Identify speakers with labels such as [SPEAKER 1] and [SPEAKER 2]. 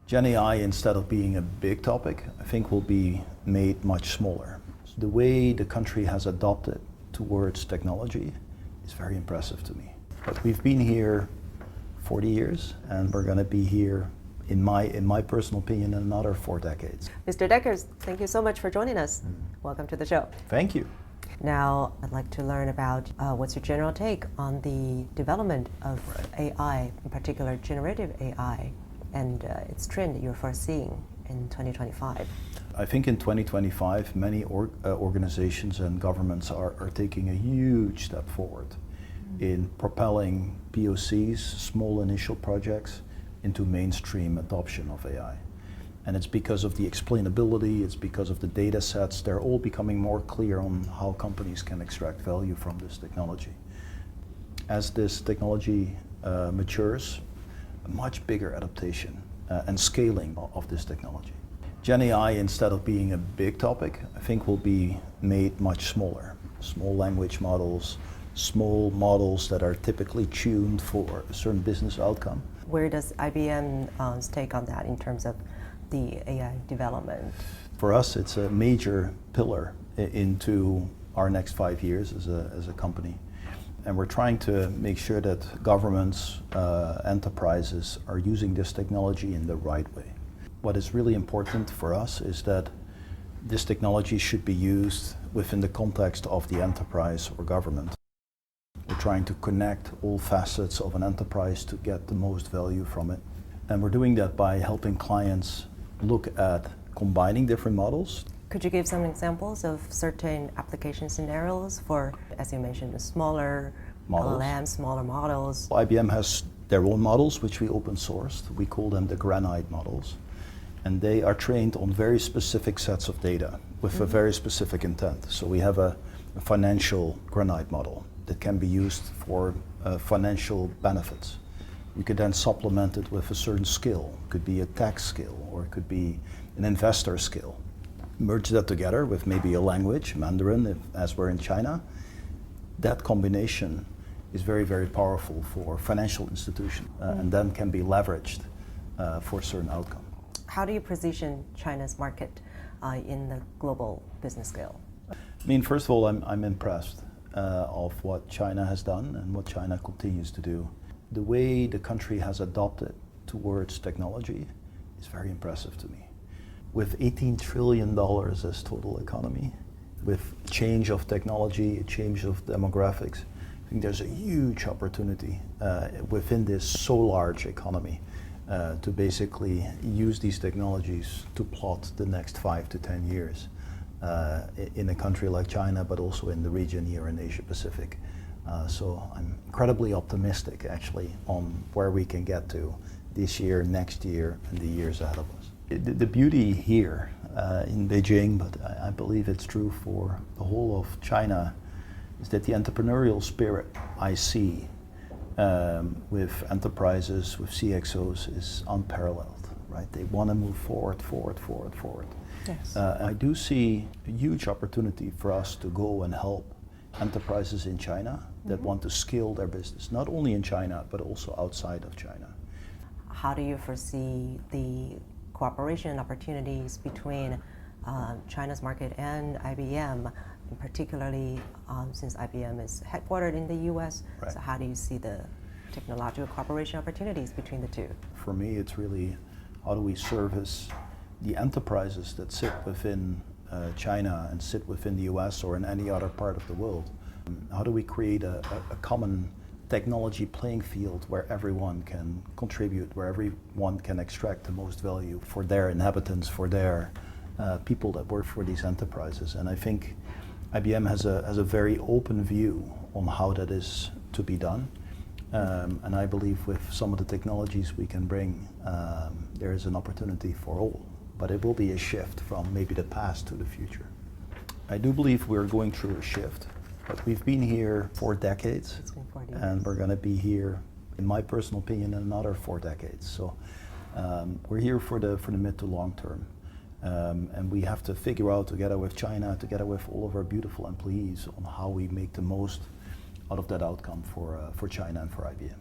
[SPEAKER 1] Gen AI, instead of being a big topic, I think will be made much smaller. The way the country has adopted towards technology is very impressive to me. But we've been here 40 years, and we're going to be here, in my personal opinion, another 4 decades.
[SPEAKER 2] Mr. Dekkers, thank you so much for joining us. Welcome to the show.
[SPEAKER 1] Thank you.
[SPEAKER 2] Now, I'd like to learn about what's your general take on the development of AI, in particular generative AI, and its trend that you're foreseeing in 2025.
[SPEAKER 1] I think in 2025, many organizations and governments are taking a huge step forward in propelling POCs, small initial projects, into mainstream adoption of AI. And it's because of the explainability, it's because of the data sets, they're all becoming more clear on how companies can extract value from this technology. As this technology matures, a much bigger adaptation and scaling of this technology. Gen AI, instead of being a big topic, I think will be made much smaller. Small language models, small models that are typically tuned for a certain business outcome.
[SPEAKER 2] Where does IBM's take on that in terms of the AI development?
[SPEAKER 1] For us, it's a major pillar into our next 5 years as a company. And we're trying to make sure that governments, enterprises are using this technology in the right way. What is really important for us is that this technology should be used within the context of the enterprise or government. We're trying to connect all facets of an enterprise to get the most value from it. And we're doing that by helping clients look at combining different models.
[SPEAKER 2] Could you give some examples of certain application scenarios for, as you mentioned, the smaller
[SPEAKER 1] models.
[SPEAKER 2] LLMs, smaller models?
[SPEAKER 1] IBM has their own models, which we open sourced. We call them the Granite models. And they are trained on very specific sets of data with a very specific intent. So we have a financial Granite model that can be used for financial benefits. You could then supplement it with a certain skill. It could be a tax skill, or it could be an investor skill. Merge that together with maybe a language, Mandarin, as we're in China. That combination is very, very powerful for financial institutions and then can be leveraged for a certain outcome.
[SPEAKER 2] How do you position China's market in the global business scale?
[SPEAKER 1] I mean, first of all, I'm impressed of what China has done and what China continues to do. The way the country has adopted towards technology is very impressive to me. With $18 trillion as total economy, with change of technology, change of demographics, I think there's a huge opportunity within this so large economy to basically use these technologies to plot the next 5 to 10 years in a country like China, but also in the region here in Asia Pacific. So I'm incredibly optimistic actually on where we can get to this year, next year, and the years ahead of us. The beauty here in Beijing, but I believe it's true for the whole of China, is that the entrepreneurial spirit I see with enterprises, with CXOs, is unparalleled, right? They want to move forward. Yes. I do see a huge opportunity for us to go and help enterprises in China that want to scale their business, not only in China, but also outside of China.
[SPEAKER 2] How do you foresee the cooperation opportunities between China's market and IBM, particularly since IBM is headquartered in the US? Right. So how do you see the technological cooperation opportunities between the two?
[SPEAKER 1] For me, it's really how do we service the enterprises that sit within China and sit within the US or in any other part of the world. How do we create a common technology playing field where everyone can contribute, where everyone can extract the most value for their inhabitants, for their people that work for these enterprises? And I think IBM has a very open view on how that is to be done. And I believe with some of the technologies we can bring, there is an opportunity for all. But it will be a shift from maybe the past to the future. I do believe we're going through a shift, but we've been here 4 decades.
[SPEAKER 2] It's been 40 years.
[SPEAKER 1] And we're going to be here, in my personal opinion, another 4 decades. So we're here for the mid to long term. And we have to figure out together with China, together with all of our beautiful employees, on how we make the most out of that outcome for China and for IBM.